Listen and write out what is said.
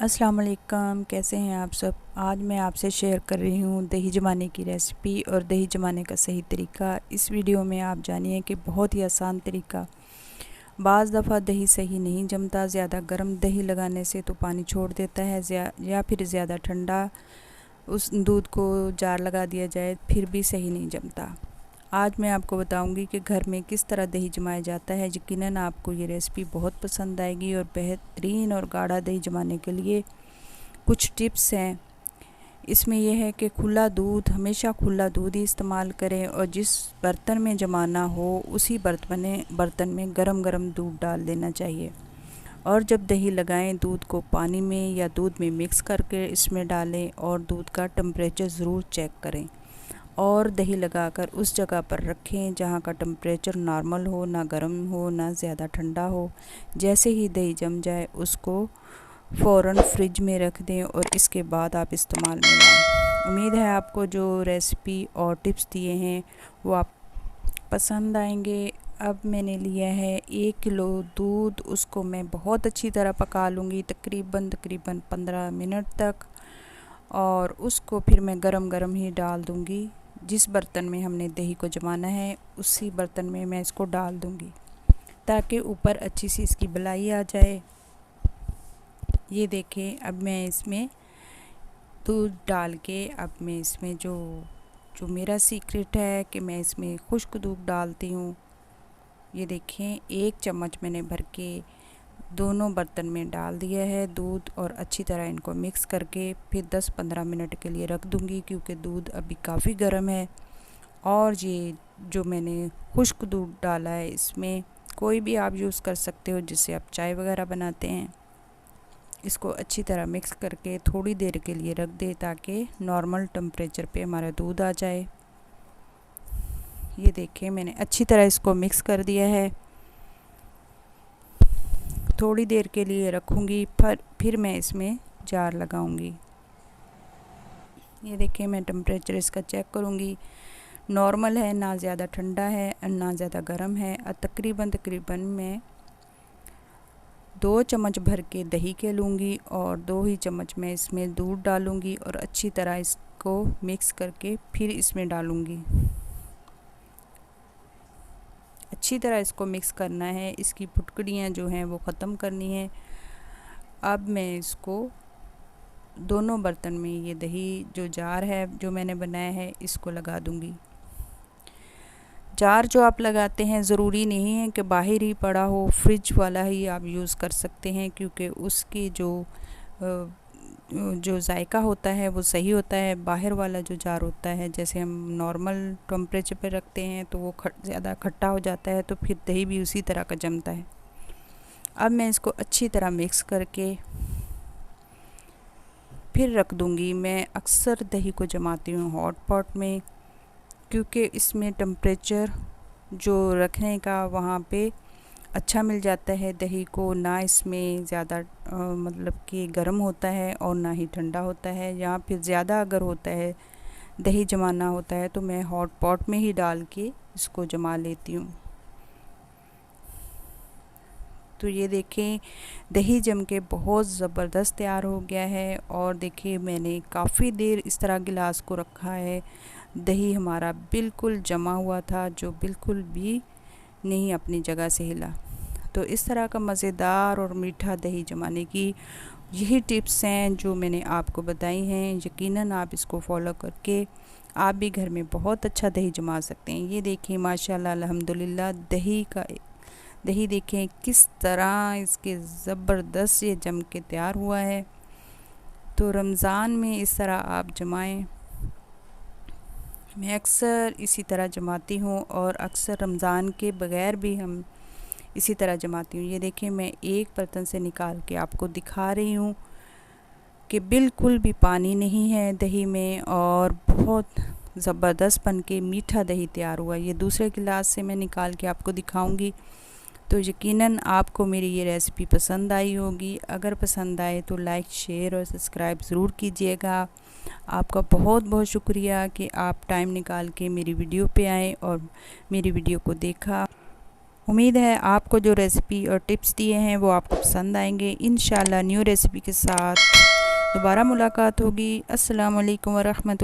अस्सलाम वालेकुम, कैसे हैं आप सब। आज मैं आपसे शेयर कर रही हूँ दही जमाने की रेसिपी और दही जमाने का सही तरीका। इस वीडियो में आप जानिए कि बहुत ही आसान तरीका। बाज़ दफ़ा दही सही नहीं जमता, ज़्यादा गर्म दही लगाने से तो पानी छोड़ देता है, या फिर ज़्यादा ठंडा उस दूध को जार लगा दिया जाए फिर भी सही नहीं जमता। आज मैं आपको बताऊंगी कि घर में किस तरह दही जमाया जाता है। यकीनन आपको ये रेसिपी बहुत पसंद आएगी। और बेहतरीन और गाढ़ा दही जमाने के लिए कुछ टिप्स हैं। इसमें यह है कि हमेशा खुला दूध ही इस्तेमाल करें और जिस बर्तन में जमाना हो उसी बर्तन में गरम गरम दूध डाल देना चाहिए। और जब दही लगाएं, दूध को पानी में या दूध में मिक्स करके इसमें डालें और दूध का टेम्परेचर ज़रूर चेक करें। और दही लगाकर उस जगह पर रखें जहाँ का टेम्परेचर नॉर्मल हो, ना गर्म हो ना ज़्यादा ठंडा हो। जैसे ही दही जम जाए उसको फ़ौरन फ्रिज में रख दें और इसके बाद आप इस्तेमाल में लाएं। उम्मीद है आपको जो रेसिपी और टिप्स दिए हैं वो आप पसंद आएंगे। अब मैंने लिया है 1 किलो दूध, उसको मैं बहुत अच्छी तरह पका लूँगी तकरीबन 15 मिनट तक। और उसको फिर मैं गरम गरम ही डाल दूँगी। जिस बर्तन में हमने दही को जमाना है उसी बर्तन में मैं इसको डाल दूँगी ताकि ऊपर अच्छी सी इसकी मलाई आ जाए। ये देखें, अब मैं इसमें दूध डाल के अब मैं इसमें जो मेरा सीक्रेट है कि मैं इसमें खुश्क दूध डालती हूँ। ये देखें, 1 चम्मच मैंने भर के दोनों बर्तन में डाल दिया है दूध और अच्छी तरह इनको मिक्स करके फिर 10-15 मिनट के लिए रख दूँगी, क्योंकि दूध अभी काफ़ी गर्म है। और ये जो मैंने खुश्क दूध डाला है इसमें कोई भी आप यूज़ कर सकते हो जिससे आप चाय वगैरह बनाते हैं। इसको अच्छी तरह मिक्स करके थोड़ी देर के लिए रख दें ताकि नॉर्मल टेम्परेचर पे हमारा दूध आ जाए। ये देखें, मैंने अच्छी तरह इसको मिक्स कर दिया है। थोड़ी देर के लिए रखूँगी, फिर मैं इसमें जार लगाऊँगी। ये देखें, मैं टेम्परेचर इसका चेक करूँगी, नॉर्मल है, ना ज़्यादा ठंडा है और ना ज़्यादा गर्म है। और तकरीबन मैं 2 चम्मच भर के दही के लूँगी और 2 ही चम्मच मैं इसमें दूध डालूँगी और अच्छी तरह इसको मिक्स करके फिर इसमें डालूँगी। अच्छी तरह इसको मिक्स करना है, इसकी फुटकड़ियाँ जो हैं वो ख़त्म करनी है। अब मैं इसको दोनों बर्तन में ये दही जो जार है जो मैंने बनाया है इसको लगा दूँगी। जार जो आप लगाते हैं ज़रूरी नहीं है कि बाहर ही पड़ा हो, फ्रिज वाला ही आप यूज़ कर सकते हैं, क्योंकि उसकी जो जायका होता है वो सही होता है। बाहर वाला जो जार होता है, जैसे हम नॉर्मल टेम्परेचर पे रखते हैं तो वो ज़्यादा खट्टा हो जाता है, तो फिर दही भी उसी तरह का जमता है। अब मैं इसको अच्छी तरह मिक्स करके फिर रख दूँगी। मैं अक्सर दही को जमाती हूँ हॉट पॉट में, क्योंकि इसमें टेम्परेचर जो रखने का वहाँ पे अच्छा मिल जाता है दही को, ना इसमें ज़्यादा मतलब कि गर्म होता है और ना ही ठंडा होता है। या फिर ज़्यादा अगर होता है दही जमाना होता है तो मैं हॉट पॉट में ही डाल के इसको जमा लेती हूँ। तो ये देखें, दही जम के बहुत ज़बरदस्त तैयार हो गया है। और देखिए, मैंने काफ़ी देर इस तरह गिलास को रखा है। दही हमारा बिल्कुल जमा हुआ था, जो बिल्कुल भी नहीं अपनी जगह से हिला। तो इस तरह का मज़ेदार और मीठा दही जमाने की यही टिप्स हैं जो मैंने आपको बताई हैं। यकीनन आप इसको फॉलो करके आप भी घर में बहुत अच्छा दही जमा सकते हैं। ये देखिए, माशाल्लाह अल्हम्दुलिल्लाह, दही देखें किस तरह इसके ज़बरदस्त ये जम के तैयार हुआ है। तो रमज़ान में इस तरह आप जमाएं। मैं अक्सर इसी तरह जमाती हूँ और अक्सर रमज़ान के बग़ैर भी हम इसी तरह जमाती हूँ। ये देखें, मैं एक बर्तन से निकाल के आपको दिखा रही हूँ कि बिल्कुल भी पानी नहीं है दही में और बहुत ज़बरदस्त बन के मीठा दही तैयार हुआ। ये दूसरे गिलास से मैं निकाल के आपको दिखाऊंगी। तो यकीनन आपको मेरी ये रेसिपी पसंद आई होगी। अगर पसंद आए तो लाइक, शेयर और सब्सक्राइब ज़रूर कीजिएगा। आपका बहुत बहुत शुक्रिया कि आप टाइम निकाल के मेरी वीडियो पे आए और मेरी वीडियो को देखा। उम्मीद है आपको जो रेसिपी और टिप्स दिए हैं वो आपको पसंद आएंगे। इंशाल्लाह न्यू रेसिपी के साथ दोबारा मुलाकात होगी। अस्सलाम वालेकुम व रहमतुल्लाह।